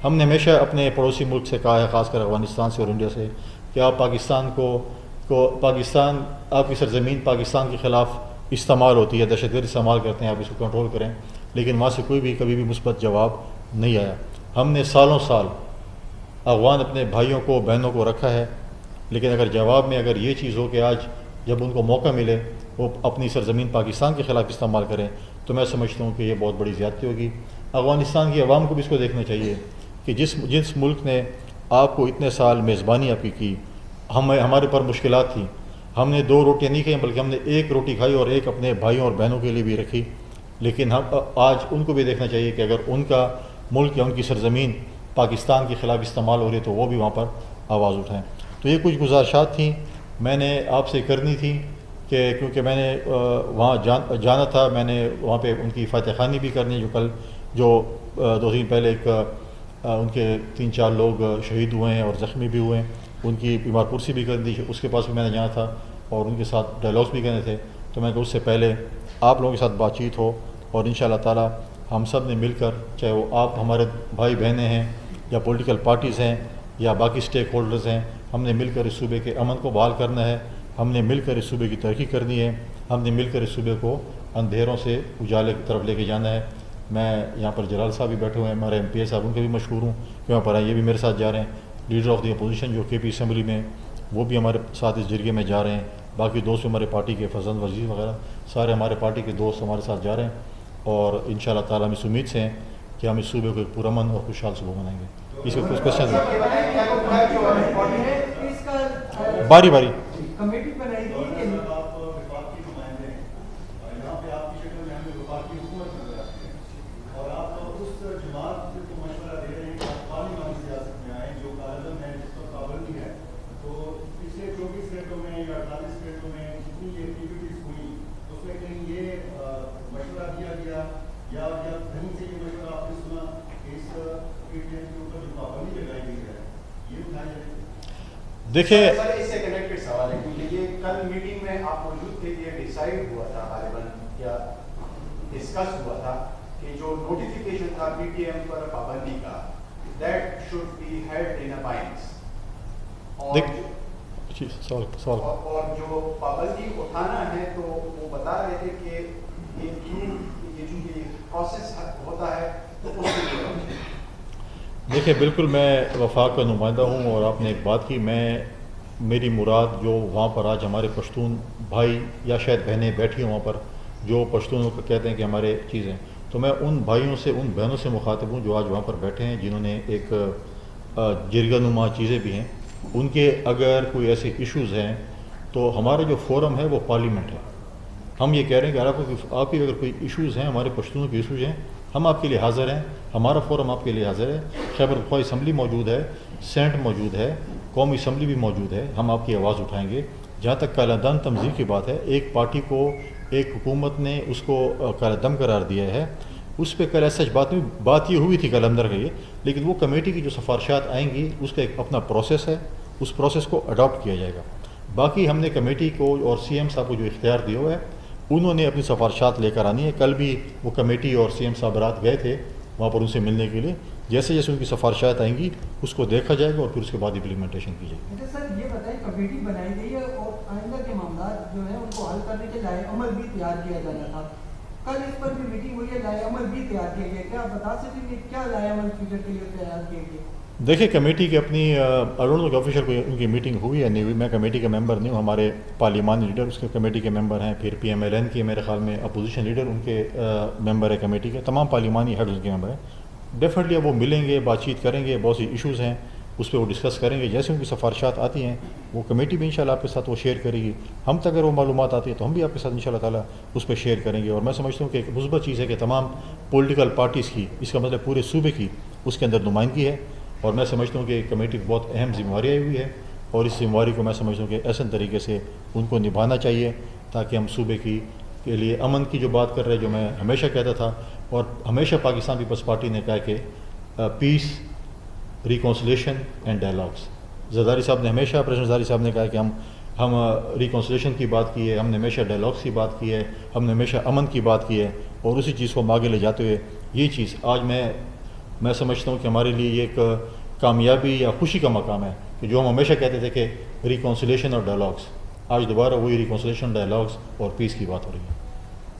ہم نے ہمیشہ اپنے پڑوسی ملک سے کہا ہے، خاص کر افغانستان سے اور انڈیا سے، کہ آپ پاکستان پاکستان آپ کی سرزمین پاکستان کے خلاف استعمال ہوتی ہے، دہشت گرد استعمال کرتے ہیں، آپ اس کو کنٹرول کریں، لیکن وہاں سے کبھی بھی مثبت جواب نہیں آیا۔ ہم نے سالوں سال افغان اپنے بھائیوں کو بہنوں کو رکھا ہے، لیکن اگر جواب میں اگر یہ چیز ہو کہ آج جب ان کو موقع ملے وہ اپنی سرزمین پاکستان کے خلاف استعمال کریں، تو میں سمجھتا ہوں کہ یہ بہت بڑی زیادتی ہوگی۔ افغانستان کی عوام کو بھی اس کو دیکھنا چاہیے کہ جس ملک نے آپ کو اتنے سال میزبانی آپ کی ہمارے پر مشکلات تھیں، ہم نے 2 روٹیاں نہیں کھائیں بلکہ ہم نے 1 روٹی کھائی اور 1 اپنے بھائیوں اور بہنوں کے لیے بھی رکھی، لیکن ہم آج ان کو بھی دیکھنا چاہیے کہ اگر ان کا ملک یا ان کی سرزمین پاکستان کے خلاف استعمال ہو رہی ہے تو وہ بھی وہاں پر آواز اٹھائیں۔ تو یہ کچھ گزارشات تھیں میں نے آپ سے کرنی تھی، کہ کیونکہ میں نے وہاں جانا تھا، میں نے وہاں پہ ان کی فاتح خوانی بھی کرنی، جو 2 دن پہلے ان کے 3-4 لوگ شہید ہوئے ہیں اور زخمی بھی ہوئے ہیں، ان کی بیمار پرسی بھی کرنی تھی، اس کے پاس بھی میں نے جانا تھا اور ان کے ساتھ ڈائلاگس بھی کرنے تھے۔ تو میں کہ اس سے پہلے آپ لوگوں کے ساتھ بات چیت ہو، اور انشاءاللہ تعالی ہم سب نے مل کر، چاہے وہ آپ ہمارے بھائی بہنیں ہیں یا پولیٹیکل پارٹیز ہیں یا باقی سٹیک ہولڈرز ہیں، ہم نے مل کر اس صوبے کے امن کو بحال کرنا ہے، ہم نے مل کر اس صوبے کی ترقی کرنی ہے، ہم نے مل کر اس صوبے کو اندھیروں سے اجالے کی طرف لے کے جانا ہے۔ میں یہاں پر جلال صاحب بھی بیٹھے ہوئے ہیں، ہمارے MP صاحب، ان کے بھی مشہور ہوں کہ وہاں پر آئے، یہ بھی میرے ساتھ جا رہے ہیں۔ لیڈر آف دی اپوزیشن جو KP اسمبلی میں، وہ بھی ہمارے ساتھ اس جرگے میں جا رہے ہیں۔ باقی دوست ہمارے پارٹی کے فضل وزیر وغیرہ سارے ہمارے پارٹی کے دوست ہمارے ساتھ جا رہے ہیں، اور انشاءاللہ تعالیٰ ہم اس امید سے ہیں کہ ہم اس صوبے کو ایک پرامن اور خوشحال صوبہ بنائیں گے۔ اس کے کچھ کوشچن باری باری کمیٹی بنائی گئی کہ دیکھیں، اس سے کنیکٹڈ سوال ہے کیونکہ یہ کل میٹنگ میں آپ موجود تھے، یہ ڈیسائیڈ ہوا تھا غالباً یا ڈسکس ہوا تھا کہ جو نوٹیفیکیشن تھا PTM پر پابندی کا، that should be held in abeyance, اور جو پابندی اٹھانا ہے تو وہ بتا رہے تھے کہ یہ چونکہ پروسیس ہوتا ہے تو اس کے لیے دیکھیں بالکل میں وفاق کا نمائندہ ہوں، اور آپ نے ایک بات کی، میری مراد جو وہاں پر آج ہمارے پشتون بھائی یا شاید بہنیں بیٹھی ہوں وہاں پر، جو پشتونوں کو کہتے ہیں کہ ہمارے چیزیں، تو میں ان بھائیوں سے ان بہنوں سے مخاطب ہوں جو آج وہاں پر بیٹھے ہیں، جنہوں نے ایک جرگہ نما چیزیں بھی ہیں، ان کے اگر کوئی ایسے ایشوز ہیں تو ہمارا جو فورم ہے وہ پارلیمنٹ ہے۔ ہم یہ کہہ رہے ہیں کہ آپ کی اگر کوئی ایشوز ہیں، ہمارے پشتونوں کے ایشوز ہیں، ہم آپ کے لیے حاضر ہیں، ہمارا فورم آپ کے لیے حاضر ہے، خیبر پختونخوا اسمبلی موجود ہے، سینٹ موجود ہے، قومی اسمبلی بھی موجود ہے، ہم آپ کی آواز اٹھائیں گے۔ جہاں تک کالا دم تنظیم کی بات ہے، ایک پارٹی کو ایک حکومت نے اس کو کالا دم قرار دیا ہے، اس پہ کل ایسا بات یہ ہوئی تھی کل اندر کا یہ، لیکن وہ کمیٹی کی جو سفارشات آئیں گی اس کا ایک اپنا پروسیس ہے، اس پروسیس کو اڈاپٹ کیا جائے گا۔ باقی ہم نے کمیٹی کو اور CM صاحب کو جو اختیار دیا ہوا ہے، انہوں نے اپنی سفارشات لے کر آنی ہے۔ کل بھی وہ کمیٹی اور CM صاحب رات گئے تھے وہاں پر ان سے ملنے کے لیے، جیسے جیسے ان کی سفارشات آئیں گی اس کو دیکھا جائے گا اور پھر اس کے بعد امپلیمنٹیشن کی جائے گی۔ سر یہ بتائیں، کمیٹی بنائی گئی ہے اور آئندہ کے معاملات جو ہیں ان کو حل کرنے کے لائے عمل بھی تیار کیا جانا تھا، کل اس پر بھی میٹنگ ہوئی ہے، لائے عمل بھی تیار کیا گیا، کیا آپ بتا سکیں کہ کیا لائے عمل فیوچر کے لیے تیار کیے گئے؟ دیکھیں کمیٹی کی اپنی آفیشل کوئی ان کی میٹنگ ہوئی ہے نہیں ہوئی، میں کمیٹی کا ممبر نہیں ہوں، ہمارے پارلیمانی لیڈر اس کے کمیٹی کے ممبر ہیں، پھر PMLN کے میرے خیال میں اپوزیشن لیڈر ان کے ممبر ہے کمیٹی کے، تمام پارلیمانی ہیڈ ان کے ممبر ہیں۔ ڈیفینیٹلی اب وہ ملیں گے، بات چیت کریں گے، بہت سی ایشوز ہیں اس پہ وہ ڈسکس کریں گے، جیسے ان کی سفارشات آتی ہیں وہ کمیٹی بھی انشاءاللہ آپ کے ساتھ وہ شیئر کرے گی، ہم تک اگر وہ معلومات آتی ہے تو ہم بھی آپ کے ساتھ انشاءاللہ تعالیٰ اس پہ شیئر کریں گے۔ اور میں سمجھتا ہوں کہ ایک مثبت چیز ہے کہ تمام پولیٹیکل پارٹیز کی، اس کا مطلب پورے صوبے کی اس کے اندر نمائندگی ہے، اور میں سمجھتا ہوں کہ کمیٹی کو بہت اہم ذمہ داری آئی ہوئی ہے، اور اس ذمہ داری کو میں سمجھتا ہوں کہ احسن طریقے سے ان کو نبھانا چاہیے، تاکہ ہم صوبے کے لیے امن کی جو بات کر رہے ہیں، جو میں ہمیشہ کہتا تھا، اور ہمیشہ پاکستان پیپلز پارٹی نے کہا کہ پیس، ریکونسلیشن اینڈ ڈائلاگس۔ زرداری صاحب نے ہمیشہ، پریزیڈنٹ زرداری صاحب نے کہا کہ ہم ریکونسلیشن کی بات کی ہے، ہم نے ہمیشہ ڈائلاگس کی بات کی ہے، ہم نے ہمیشہ امن کی بات کی ہے، اور اسی چیز کو ہم آگے لے جاتے ہوئے یہ چیز آج میں میں سمجھتا ہوں کہ ہمارے لیے یہ ایک کامیابی یا خوشی کا مقام ہے کہ جو ہم ہمیشہ کہتے تھے کہ ریکونسلیشن اور ڈائلاگس، آج دوبارہ وہی ریکونسلیشن، ڈائلاگس اور پیس کی بات ہو رہی ہے۔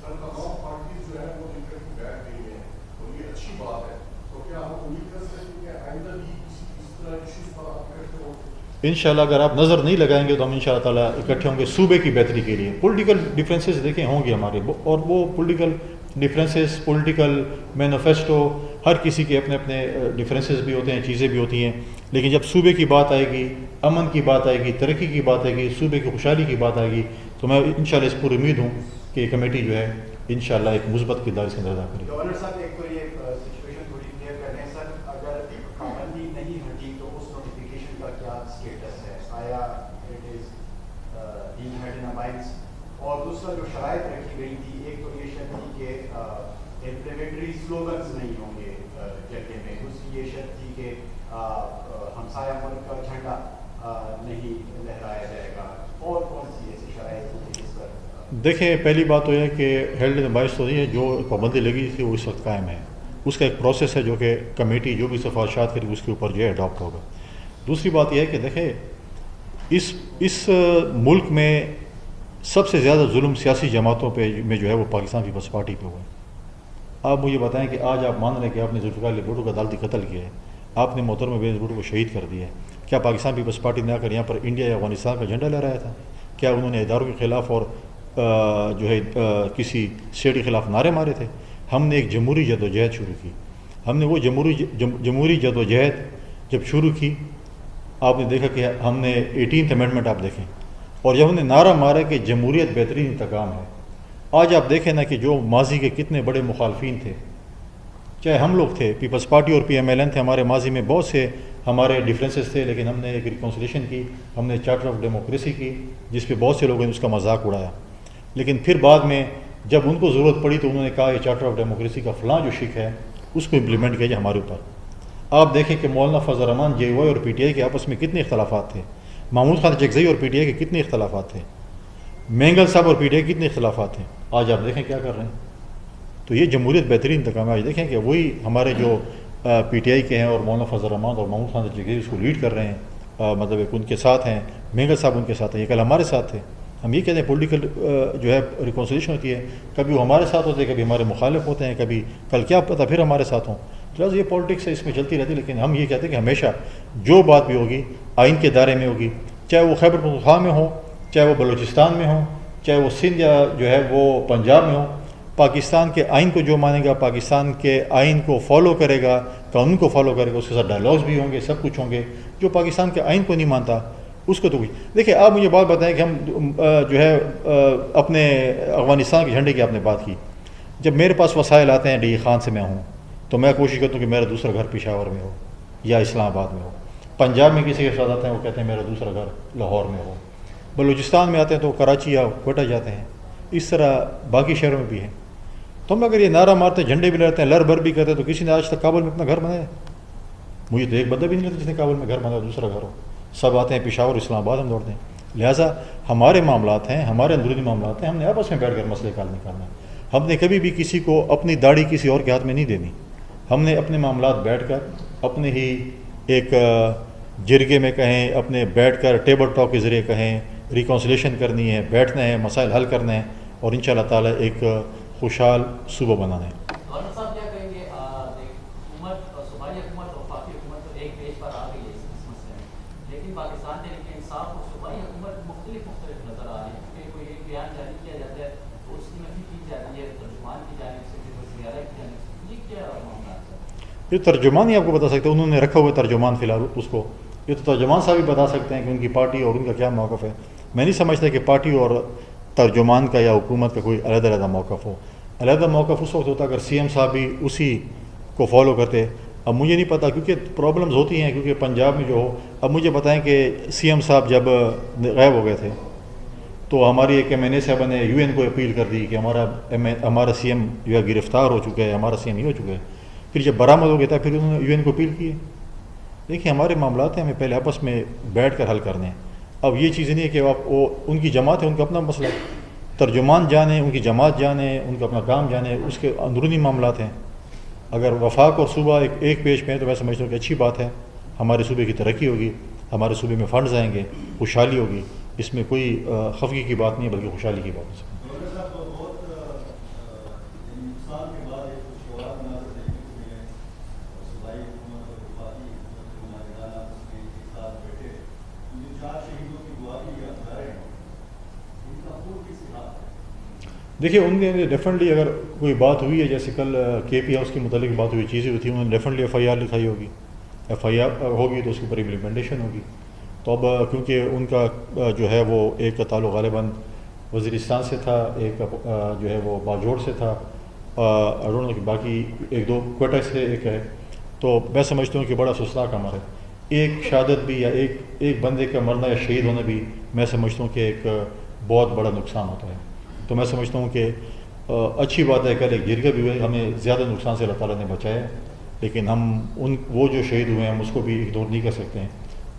سر تمام پارٹیز جو ہے وہ مل کر بیٹھ گئی ہیں اور یہ اچھی بات ہے، تو کیا ہم امید کر سکتے ہیں کہ آئندہ بھی اس طرح ایشوز پر آپ بیٹھتے ہوں؟ انشاءاللہ اگر آپ نظر نہیں لگائیں گے تو ہم انشاءاللہ تعالیٰ اکٹھے ہوں گے صوبے کی بہتری کے لیے۔ پولیٹیکل ڈفرینسز دیکھیں ہوں گے ہمارے، اور وہ پولیٹیکل ڈفرینسز، پولیٹیکل مینیفیسٹو، ہر کسی کے اپنے اپنے ڈفرینسز بھی ہوتے ہیں، چیزیں بھی ہوتی ہیں، لیکن جب صوبے کی بات آئے گی، امن کی بات آئے گی، ترقی کی بات آئے گی، صوبے کی خوشحالی کی بات آئے گی، تو میں انشاءاللہ اس پر امید ہوں کہ یہ کمیٹی جو ہے انشاءاللہ ایک مثبت کردار اس کے اندر ادا کرے گی۔ گورنر صاحب ایک تو یہ سچویشن تھوڑی کلیئر کر لیں سر، اگر پابندی نہیں ہٹی تو اس نوٹیفیکیشن کا کیا اسٹیٹس ہے؟ آیا it is being head in minds? اور دوسرا جو شرائط رکھی گئی تھی، ایک تو یہ شرط تھی کہ انفلیمیٹری سلوگنز نہیں ہوں گے جرگے میں، دوسری یہ شرط تھی کہ ہمسایہ ملک کا جھنڈا نہیں لہرایا جائے گا، اور کون سی ایسی شرائط تھی جس پر؟ دیکھیں پہلی بات تو یہ ہے کہ ہیلڈ ان بائس تو نہیں ہے، جو پابندی لگی تھی وہ اس وقت قائم ہے، اس کا ایک پروسیس ہے جو کہ کمیٹی جو بھی سفارشات کرے گی اس کے اوپر جو ہے اڈاپٹ ہوگا۔ دوسری بات یہ ہے کہ دیکھیں اس ملک میں سب سے زیادہ ظلم سیاسی جماعتوں پہ میں جو ہے وہ پاکستان پیپلز پارٹی پہ ہوا ہے۔ آپ مجھے بتائیں کہ آج آپ مان رہے ہیں کہ آپ نے ذوالفقار علی بھٹو کا عدالتی قتل کیا ہے، آپ نے محترمہ بے نظیر بھٹو کو شہید کر دیا ہے، کیا پاکستان پیپلز پارٹی نے آ کر یہاں پر انڈیا یا افغانستان کا جھنڈا لہرایا تھا؟ کیا انہوں نے اداروں کے خلاف اور جو ہے کسی اسٹیٹ کے خلاف نعرے مارے تھے؟ ہم نے ایک جمہوری جدوجہد شروع کی، ہم نے وہ جمہوری جدوجہد جب شروع کی، آپ نے دیکھا کہ ہم نے 18th امینڈمنٹ آپ دیکھیں، اور جب ہم نے نعرہ مارا کہ جمہوریت بہترین انتقام ہے، آج آپ دیکھیں نا کہ جو ماضی کے کتنے بڑے مخالفین تھے، چاہے ہم لوگ تھے پیپلز پارٹی اور پی ایم ایل این تھے، ہمارے ماضی میں بہت سے ہمارے ڈفرینسز تھے، لیکن ہم نے ایک ریکنسلیشن کی، ہم نے چارٹر آف ڈیموکریسی کی، جس پہ بہت سے لوگوں نے اس کا مذاق اڑایا، لیکن پھر بعد میں جب ان کو ضرورت پڑی تو انہوں نے کہا یہ چارٹر آف ڈیموکریسی کا فلاں جو شک ہے اس کو امپلیمنٹ کیا جائے ہمارے اوپر۔ آپ دیکھیں کہ مولانا فضل الرحمان جے او آئی اور پی ٹی آئی کے آپس میں کتنے اختلافات تھے، محمود خان چکزئی اور پی ٹی آئی کے کتنے اختلافات تھے، مینگل صاحب اور پی ٹی آئی کتنے اختلافات ہیں، آج آپ دیکھیں کیا کر رہے ہیں۔ تو یہ جمہوریت بہترین انتقام ہے۔ آج دیکھیں کہ وہی ہمارے جو پی ٹی آئی کے ہیں اور مولانا فضل الرحمان اور محمود خان چکزئی اس کو لیڈ کر رہے ہیں، مطلب ایک ان کے ساتھ ہیں، مینگل صاحب ان کے ساتھ ہیں، یہ کل ہمارے ساتھ تھے۔ ہم یہ کہتے ہیں پولیٹیکل جو ہے ریکنسلیشن ہوتی ہے، کبھی وہ ہمارے ساتھ ہوتے ہیں، کبھی ہمارے مخالف ہوتے ہیں، کبھی کل کیا پتہ پھر ہمارے ساتھ ہوں، لہٰذا یہ پالیٹکس ہے، اس میں چلتی رہتی ہے، لیکن ہم یہ کہتے ہیں کہ ہمیشہ جو بات بھی ہوگی آئین کے دائرے میں ہوگی، چاہے وہ خیبر پختونخوا میں ہو، چاہے وہ بلوچستان میں ہو، چاہے وہ سندھ یا جو ہے وہ پنجاب میں ہو، پاکستان کے آئین کو جو مانے گا، پاکستان کے آئین کو فالو کرے گا، قانون کو فالو کرے گا، اس کے ساتھ ڈائلاگس بھی ہوں گے، سب کچھ ہوں گے۔ جو پاکستان کے آئین کو نہیں مانتا اس کو تو کچھ دیکھیں۔ آپ مجھے بات بتائیں کہ ہم جو ہے اپنے افغانستان کے جھنڈے کی آپ نے بات کی، جب میرے پاس وسائل آتے ہیں ڈی خان سے میں ہوں تو میں کوشش کرتا ہوں کہ میرا دوسرا گھر پشاور میں ہو یا اسلام آباد میں ہو، پنجاب میں کسی کے ساتھ آتے ہیں وہ کہتے ہیں میرا دوسرا گھر لاہور میں ہو، بلوچستان میں آتے ہیں تو کراچی یا کوئٹہ جاتے ہیں، اس طرح باقی شہروں میں بھی ہیں۔ تو ہم اگر یہ نعرہ مارتے ہیں، جھنڈے بھی لہراتے ہیں، لر بر بھی کرتے ہیں، تو کسی نے آج تک کابل میں اپنا گھر بنایا؟ مجھے تو ایک بندہ بھی نہیں لگتا جس نے کابل میں گھر بنایا دوسرا گھر ہو، سب آتے ہیں پشاور اسلام آباد ہم دوڑتے ہیں۔ لہٰذا ہمارے معاملات ہیں، ہمارے اندرونی معاملات ہیں، ہم نے آپس میں بیٹھ کر مسئلے حل نکالنا ہے۔ ہم نے کبھی بھی کسی کو اپنی داڑھی کسی اور کے ہاتھ میں نہیں دینی، ہم نے اپنے معاملات بیٹھ کر اپنے ہی ایک جرگے میں کہیں، اپنے بیٹھ کر ٹیبل ٹاک کے ذریعے کہیں، ریکنسلیشن کرنی ہے، بیٹھنا ہے، مسائل حل کرنے ہیں، اور انشاءاللہ تعالیٰ ایک خوشحال صوبہ بنانا ہے۔ گورنر صاحب کیا کہیں گے، حکومت صوبائی حکومت اور وفاقی حکومت تو ایک پیج پر آ گئی ہے اس مسئلے میں، لیکن پاکستان تحریک انصاف اور صوبائی حکومت مختلف نظر آ رہی ہے، کہ کوئی ایک بیان جاری کیا جاتا ہے تو اس کی نفی کی جاتی ہے ترجمان کی جانب سے، پھر وزیر اعلیٰ کی جانب سے، یہ کیا معاملہ ہے؟ یہ ترجمان ہی آپ کو بتا سکتے ہیں، انہوں نے رکھا ہوا ترجمان فی الحال اس کو، یہ تو ترجمان صاحب ہی بتا سکتے ہیں کہ ان کی پارٹی اور ان کا کیا موقف ہے۔ میں نہیں سمجھتا کہ پارٹی اور ترجمان کا یا حکومت کا کوئی علیحدہ موقف ہو۔ علیحدہ موقف اس وقت ہوتا اگر سی ایم صاحب بھی اسی کو فالو کرتے۔ اب مجھے نہیں پتہ کیونکہ پرابلمز ہوتی ہیں، کیونکہ پنجاب میں جو ہو، اب مجھے بتائیں کہ سی ایم صاحب جب غائب ہو گئے تھے تو ہماری ایک ایم این اے صاحب نے یو این کو اپیل کر دی کہ ہمارا سی ایم جو ہے گرفتار ہو چکا ہے، ہمارا سی ایم یہ ہو چکا ہے۔ پھر جب برآمد ہو گیا تھا پھر انہوں نے یو این کو اپیل کیے۔ دیکھیں ہمارے معاملات ہیں، ہمیں پہلے آپس میں بیٹھ کر حل کرنے ہیں۔ اب یہ چیز نہیں ہے کہ وہ ان کی جماعت ہے، ان کا اپنا مسئلہ ہے، ترجمان جانے، ان کی جماعت جانے، ان کا اپنا کام جانے، اس کے اندرونی معاملات ہیں۔ اگر وفاق اور صوبہ ایک پیج پہ ہیں تو میں سمجھتا ہوں کہ اچھی بات ہے، ہمارے صوبے کی ترقی ہوگی، ہمارے صوبے میں فنڈز آئیں گے، خوشحالی ہوگی، اس میں کوئی خفگی کی بات نہیں ہے بلکہ خوشحالی کی بات ہے۔ دیکھیے ان نے ڈیفینٹلی اگر کوئی بات ہوئی ہے، جیسے کل کے پی ہاؤس کے متعلق بات ہوئی، چیزیں ہوئی تھیں، انہوں نے ڈیفینٹلی ایف آئی آر لکھائی ہوگی، ایف آئی آر ہوگی تو اس کے اوپر امپلیمنٹیشن ہوگی۔ تو اب کیونکہ ان کا جو ہے وہ ایک کا تعلق غالباً وزیرستان سے تھا، ایک جو ہے وہ باجوڑ سے تھا، اڑون کی باقی ایک دو کوئٹہ سے ایک ہے، تو میں سمجھتا ہوں کہ بڑا افسوسناک عمل ہے۔ ایک شہادت بھی یا ایک بندے کا مرنا یا شہید ہونا بھی میں سمجھتا ہوں کہ ایک بہت بڑا نقصان ہوتا ہے۔ تو میں سمجھتا ہوں کہ اچھی بات ہے، کل ایک جرگہ بھی ہوئے، ہمیں زیادہ نقصان سے اللہ تعالیٰ نے بچایا، لیکن ہم وہ جو شہید ہوئے ہیں ہم اس کو بھی اگنور نہیں کر سکتے ہیں،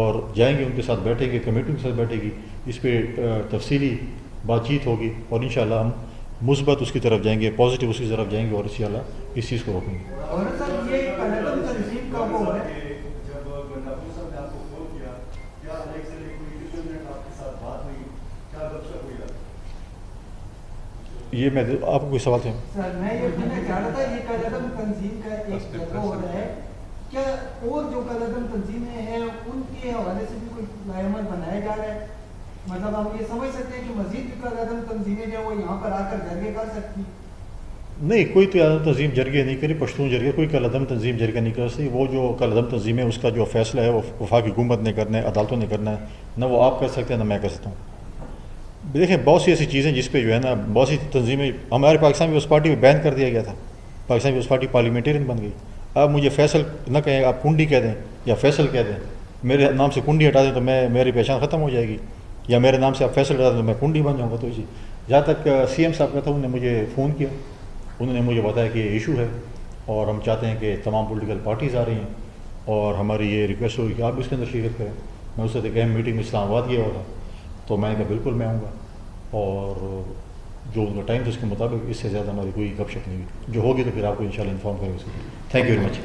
اور جائیں گے ان کے ساتھ بیٹھیں گے، کمیٹی کے ساتھ بیٹھے گی، اس پہ تفصیلی بات چیت ہوگی، اور انشاءاللہ ہم مثبت اس کی طرف جائیں گے، پازیٹیو اس کی طرف جائیں گے، اور انشاءاللہ اس چیز کو روکیں گے۔ اور سر یہ قلعہ تنظیم کا وہ ہے، یہ میں آپ کو کوئی سوال تھے؟ سر میں یہ پوچھنا چاہ رہا تھا، یہ قلعہ تنظیم کا ایک جگہ ہو رہا ہے، کیا اور جو قلعہ تنظیمیں ہیں ان کے حوالے سے بھی کوئی لائحہ عمل بنایا جا رہا ہے؟ مطلب ہم یہ سمجھ سکتے ہیں کہ مزید بھی قلعہ تنظیمیں جو وہ یہاں پر آ کر جرگے کر سکتی؟ نہیں، کوئی قلعہ تنظیم جرگے نہیں کری، پشتون جرگے کوئی قلعہ تنظیم جرگہ نہیں کر سکتی۔ وہ جو قلعہ تنظیم ہے اس کا جو فیصلہ ہے وہ وفاقی حکومت نے کرنا ہے، عدالتوں نے کرنا ہے، نہ وہ آپ کر سکتے ہیں نہ میں کر سکتا ہوں۔ دیکھیں بہت سی ایسی چیزیں جس پہ جو ہے نا بہت سی تنظیمیں، ہمارے پاکستان پیپلز پارٹی میں بین کر دیا گیا تھا، پاکستان پیپلز پارٹی پارلیمنٹرین بن گئی۔ آپ مجھے فیصل نہ کہیں، آپ کنڈی کہہ دیں یا فیصل کہہ دیں، میرے نام سے کنڈی ہٹا دیں تو میری پہچان ختم ہو جائے گی، یا میرے نام سے آپ فیصل ہٹا دیں تو میں کنڈی بن جاؤں گا۔ تو اسی جہاں تک سی ایم صاحب کا تھا، انہوں نے مجھے فون کیا، انہوں نے مجھے بتایا کہ یہ ایشو ہے اور ہم چاہتے ہیں کہ تمام پولیٹیکل پارٹیز آ رہی ہیں، اور ہماری یہ ریکویسٹ ہوگی کہ آپ بھی اس کے اندر شرکت کریں۔ میں اس سے ایک اہم میٹنگ میں اسلام آباد گیا ہوا تھا، تو میں نے کہا بالکل میں آؤں گا، اور جو ان کا ٹائم تھا اس کے مطابق اس سے زیادہ ہماری کوئی گپ شپ نہیں ہوئی، جو ہوگی تو پھر آپ کو انشاءاللہ انفارم کریں گے۔ Thank you very much.